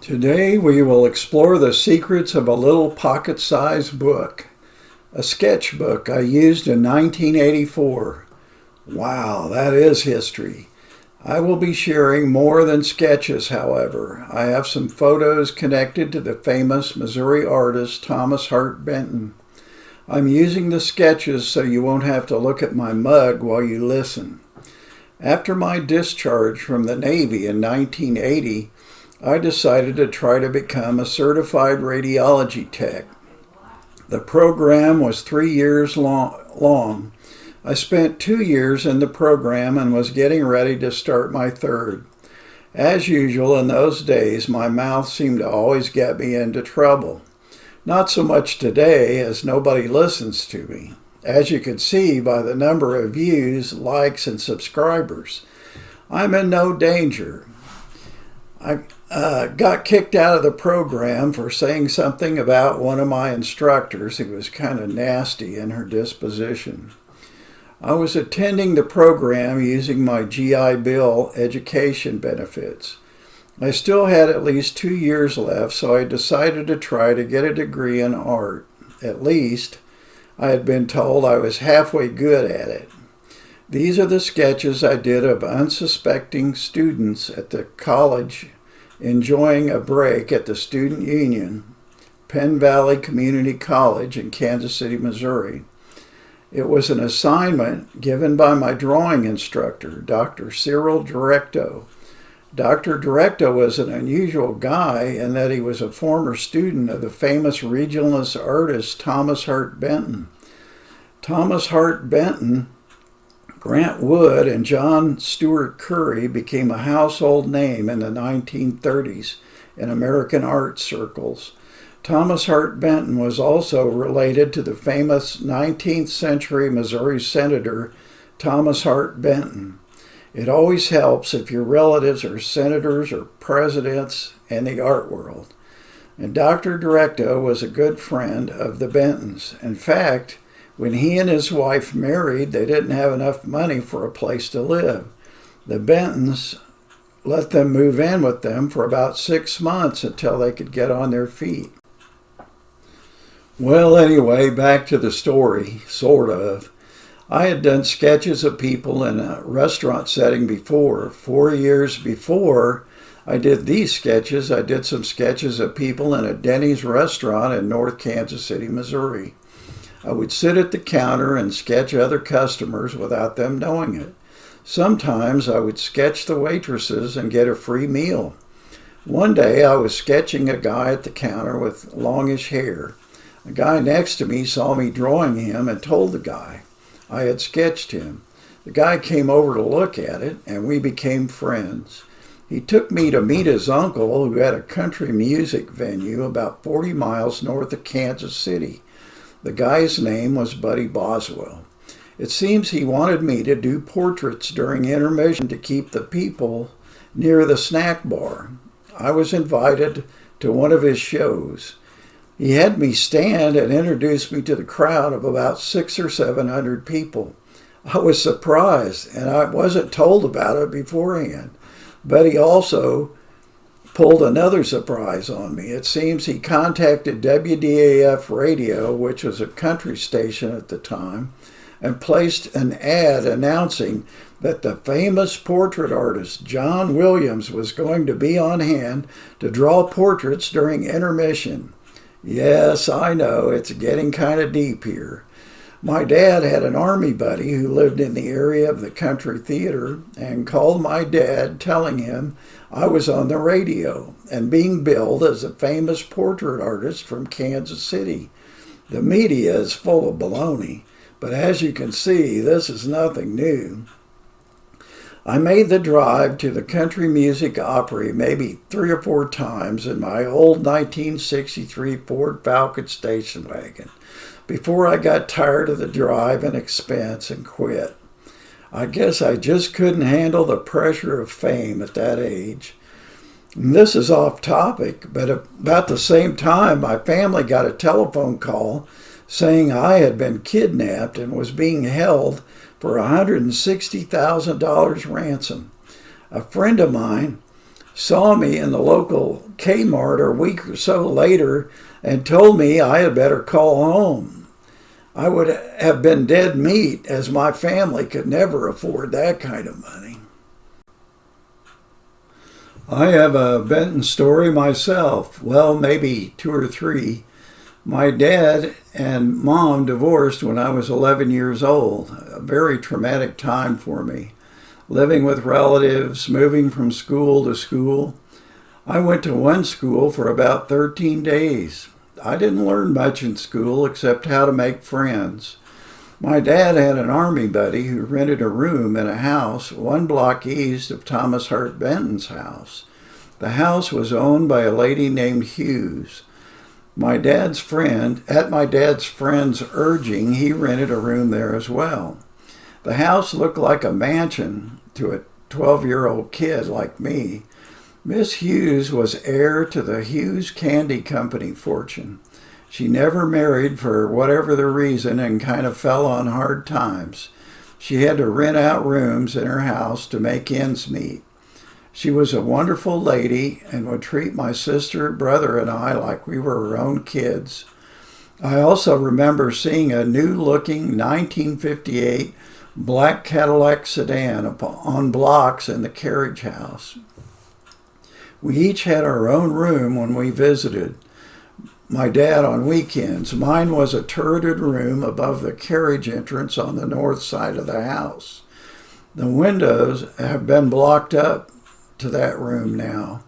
Today we will explore the secrets of a little pocket-sized book, a sketchbook I used in 1984. Wow, that is history. I will be sharing more than sketches, however. I have some photos connected to the famous Missouri artist Thomas Hart Benton. I'm using the sketches so you won't have to look at my mug while you listen. After my discharge from the Navy in 1980, I decided to try to become a certified radiology tech. The program was 3 years long. I spent 2 years in the program and was getting ready to start my third. As usual in those days, my mouth seemed to always get me into trouble. Not so much today, as nobody listens to me, as you can see by the number of views, likes, and subscribers. I'm in no danger. I got kicked out of the program for saying something about one of my instructors who was kind of nasty in her disposition. I was attending the program using my GI Bill education benefits. I still had at least 2 years left, so I decided to try to get a degree in art. At least, I had been told I was halfway good at it. These are the sketches I did of unsuspecting students at the college enjoying a break at the Student Union, Penn Valley Community College in Kansas City, Missouri. It was an assignment given by my drawing instructor, Dr. Cyril Directo. Dr. Directo was an unusual guy in that he was a former student of the famous Regionalist artist Thomas Hart Benton. Thomas Hart Benton, Grant Wood, and John Stuart Curry became a household name in the 1930s in American art circles. Thomas Hart Benton was also related to the famous 19th century Missouri Senator Thomas Hart Benton. It always helps if your relatives are senators or presidents in the art world. And Dr. Directo was a good friend of the Bentons. In fact, when he and his wife married, they didn't have enough money for a place to live. The Bentons let them move in with them for about 6 months until they could get on their feet. Well, anyway, back to the story, sort of. I had done sketches of people in a restaurant setting before. 4 years before I did these sketches, I did some sketches of people in a Denny's restaurant in North Kansas City, Missouri. I would sit at the counter and sketch other customers without them knowing it. Sometimes I would sketch the waitresses and get a free meal. One day I was sketching a guy at the counter with longish hair. A guy next to me saw me drawing him and told the guy I had sketched him. The guy came over to look at it, and we became friends. He took me to meet his uncle, who had a country music venue about 40 miles north of Kansas City. The guy's name was Buddy Boswell. It seems he wanted me to do portraits during intermission to keep the people near the snack bar. I was invited to one of his shows. He had me stand and introduced me to the crowd of about 600 or 700 people. I was surprised, and I wasn't told about it beforehand. But he also pulled another surprise on me. It seems he contacted WDAF Radio, which was a country station at the time, and placed an ad announcing that the famous portrait artist John Williams was going to be on hand to draw portraits during intermission. Yes, I know, it's getting kind of deep here. My dad had an army buddy who lived in the area of the country theater and called my dad telling him I was on the radio and being billed as a famous portrait artist from Kansas City. The media is full of baloney, but as you can see, this is nothing new. I made the drive to the Country Music Opry maybe 3 or 4 times in my old 1963 Ford Falcon station wagon before I got tired of the drive and expense and quit. I guess I just couldn't handle the pressure of fame at that age. And this is off topic, but about the same time, my family got a telephone call saying I had been kidnapped and was being held for $160,000 ransom. A friend of mine saw me in the local Kmart a week or so later and told me I had better call home. I would have been dead meat, as my family could never afford that kind of money. I have a Benton story myself. Well, maybe 2 or 3. My dad and mom divorced when I was 11 years old. A very traumatic time for me. Living with relatives, moving from school to school. I went to one school for about 13 days. I didn't learn much in school except how to make friends. My dad had an army buddy who rented a room in a house 1 block east of Thomas Hart Benton's house. The house was owned by a lady named Hughes. At my dad's friend's urging, he rented a room there as well. The house looked like a mansion to a 12-year-old kid like me. Miss Hughes was heir to the Hughes Candy Company fortune. She never married for whatever the reason and kind of fell on hard times. She had to rent out rooms in her house to make ends meet. She was a wonderful lady and would treat my sister, brother, and I like we were her own kids. I also remember seeing a new-looking 1958 black Cadillac sedan on blocks in the carriage house. We each had our own room when we visited my dad on weekends. Mine was a turreted room above the carriage entrance on the north side of the house. The windows have been blocked up to that room now.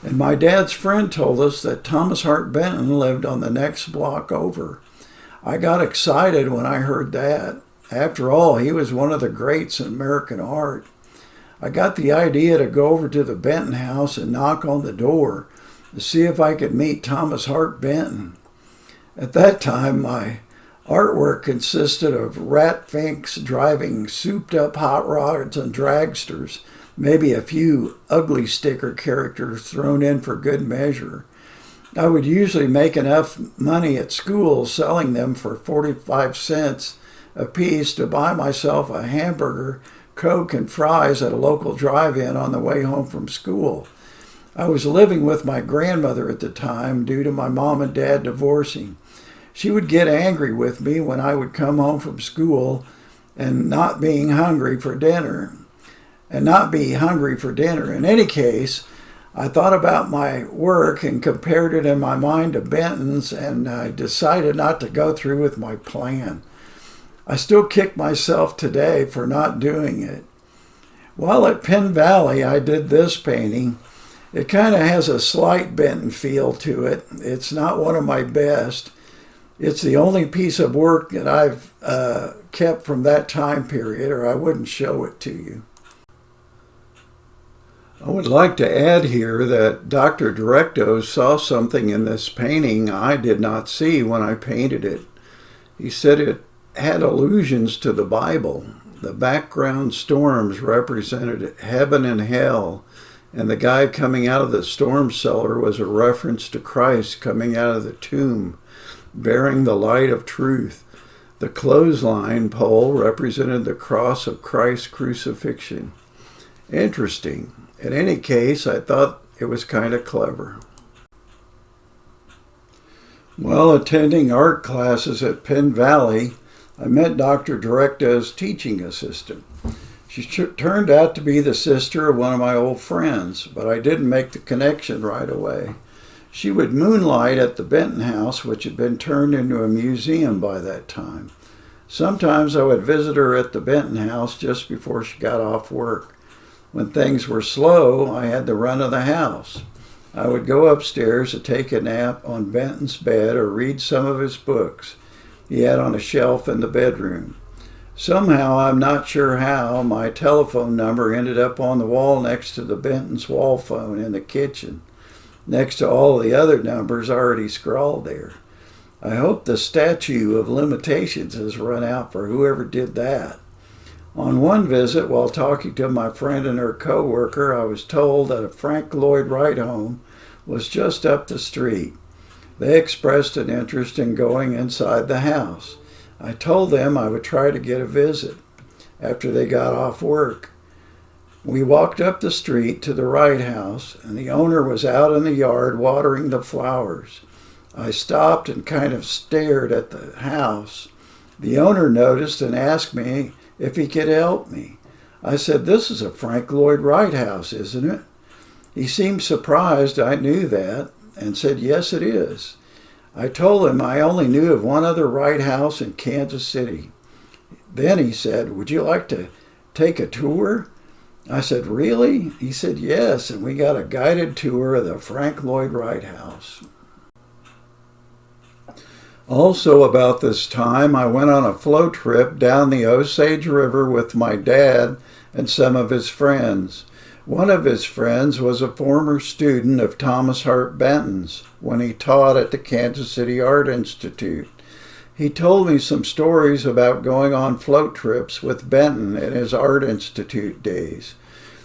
And my dad's friend told us that Thomas Hart Benton lived on the next block over. I got excited when I heard that. After all, he was one of the greats in American art. I got the idea to go over to the Benton house and knock on the door to see if I could meet Thomas Hart Benton. At that time, my artwork consisted of rat finks driving souped-up hot rods and dragsters, maybe a few ugly sticker characters thrown in for good measure. I would usually make enough money at school selling them for 45 cents a piece to buy myself a hamburger, Coke, and fries at a local drive-in on the way home from school. I was living with my grandmother at the time due to my mom and dad divorcing. She would get angry with me when I would come home from school and not be hungry for dinner. In any case, I thought about my work and compared it in my mind to Benton's, and I decided not to go through with my plan. I still kick myself today for not doing it. While at Penn Valley, I did this painting. It kind of has a slight Benton feel to it. It's not one of my best. It's the only piece of work that I've kept from that time period, or I wouldn't show it to you. I would like to add here that Dr. Directo saw something in this painting I did not see when I painted it. He said it had allusions to the Bible. The background storms represented heaven and hell, and the guy coming out of the storm cellar was a reference to Christ coming out of the tomb, bearing the light of truth. The clothesline pole represented the cross of Christ's crucifixion. Interesting. In any case, I thought it was kind of clever. While attending art classes at Penn Valley, I met Dr. Directo's teaching assistant. She turned out to be the sister of one of my old friends, but I didn't make the connection right away. She would moonlight at the Benton house, which had been turned into a museum by that time. Sometimes I would visit her at the Benton house just before she got off work. When things were slow, I had the run of the house. I would go upstairs to take a nap on Benton's bed or read some of his books he had on a shelf in the bedroom. Somehow, I'm not sure how, my telephone number ended up on the wall next to the Benton's wall phone in the kitchen, next to all the other numbers already scrawled there. I hope the statute of limitations has run out for whoever did that. On one visit, while talking to my friend and her co-worker, I was told that a Frank Lloyd Wright home was just up the street. They expressed an interest in going inside the house. I told them I would try to get a visit after they got off work. We walked up the street to the Wright House, and the owner was out in the yard watering the flowers. I stopped and kind of stared at the house. The owner noticed and asked me if he could help me. I said, "This is a Frank Lloyd Wright house, isn't it?" He seemed surprised I knew that and said, "Yes, it is." I told him I only knew of one other Wright house in Kansas City. Then he said, "Would you like to take a tour?" I said, "Really?" He said, "Yes," and we got a guided tour of the Frank Lloyd Wright house. Also about this time, I went on a float trip down the Osage River with my dad and some of his friends. One of his friends was a former student of Thomas Hart Benton's when he taught at the Kansas City Art Institute. He told me some stories about going on float trips with Benton in his Art Institute days.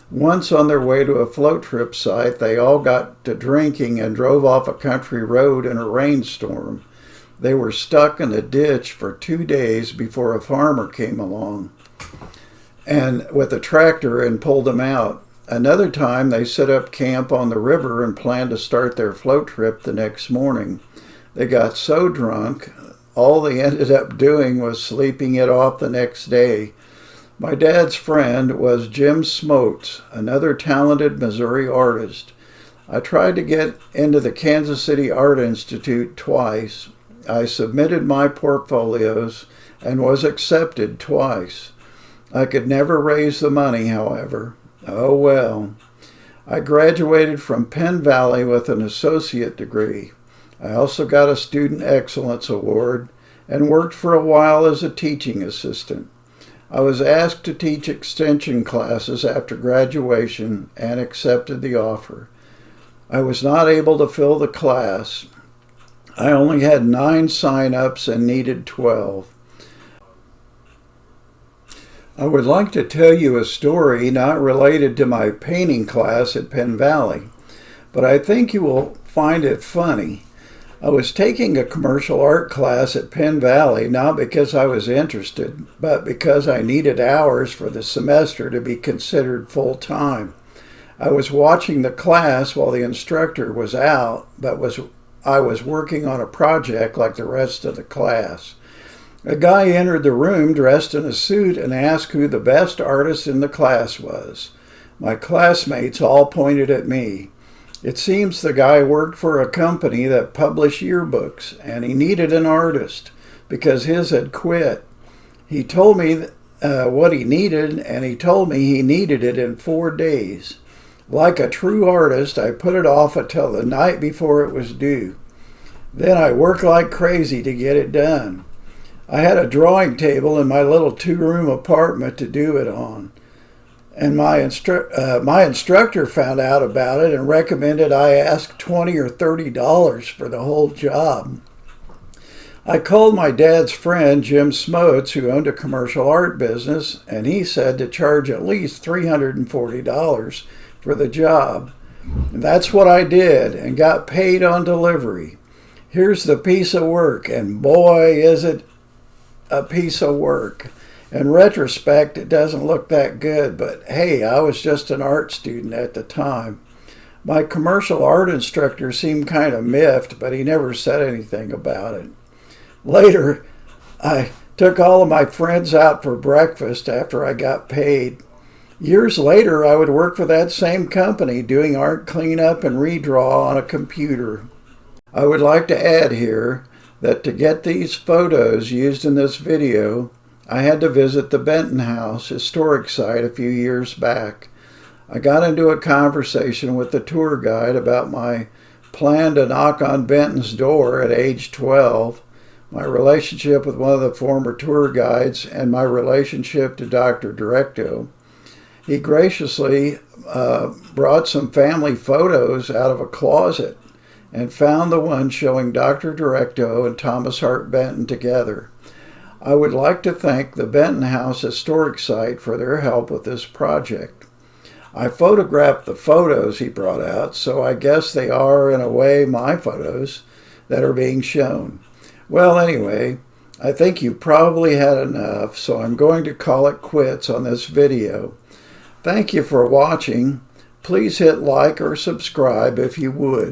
Once on their way to a float trip site, they all got to drinking and drove off a country road in a rainstorm. They were stuck in a ditch for 2 days before a farmer came along and with a tractor and pulled them out. Another time they set up camp on the river and planned to start their float trip the next morning. They got so drunk, all they ended up doing was sleeping it off the next day. My dad's friend was Jim Smotes, another talented Missouri artist. I tried to get into the Kansas City Art Institute twice. I submitted my portfolios and was accepted twice. I could never raise the money, however. Oh well. I graduated from Penn Valley with an associate degree. I also got a Student Excellence Award and worked for a while as a teaching assistant. I was asked to teach extension classes after graduation and accepted the offer. I was not able to fill the class. I only had 9 sign-ups and needed 12. I would like to tell you a story not related to my painting class at Penn Valley, but I think you will find it funny. I was taking a commercial art class at Penn Valley not because I was interested, but because I needed hours for the semester to be considered full-time. I was watching the class while the instructor was out, but I was working on a project like the rest of the class. A guy entered the room dressed in a suit and asked who the best artist in the class was. My classmates all pointed at me. It seems the guy worked for a company that published yearbooks, and he needed an artist because his had quit. He told me what he needed, and he told me he needed it in 4 days. Like a true artist, I put it off until the night before it was due. Then I worked like crazy to get it done. I had a drawing table in my little 2-room apartment to do it on. And my instructor found out about it and recommended I ask $20 or $30 for the whole job. I called my dad's friend, Jim Smotes, who owned a commercial art business, and he said to charge at least $340 for the job. And that's what I did and got paid on delivery. Here's the piece of work, and boy, is it a piece of work. In retrospect, it doesn't look that good, but hey, I was just an art student at the time. My commercial art instructor seemed kind of miffed, but he never said anything about it. Later, I took all of my friends out for breakfast after I got paid. Years later, I would work for that same company doing art cleanup and redraw on a computer. I would like to add here that to get these photos used in this video, I had to visit the Benton House historic site a few years back. I got into a conversation with the tour guide about my plan to knock on Benton's door at age 12, my relationship with one of the former tour guides, and my relationship to Dr. Directo. He graciously brought some family photos out of a closet and found the one showing Dr. Directo and Thomas Hart Benton together. I would like to thank the Benton House Historic Site for their help with this project. I photographed the photos he brought out, so I guess they are, in a way, my photos that are being shown. Well, anyway, I think you probably had enough, so I'm going to call it quits on this video. Thank you for watching. Please hit like or subscribe if you would.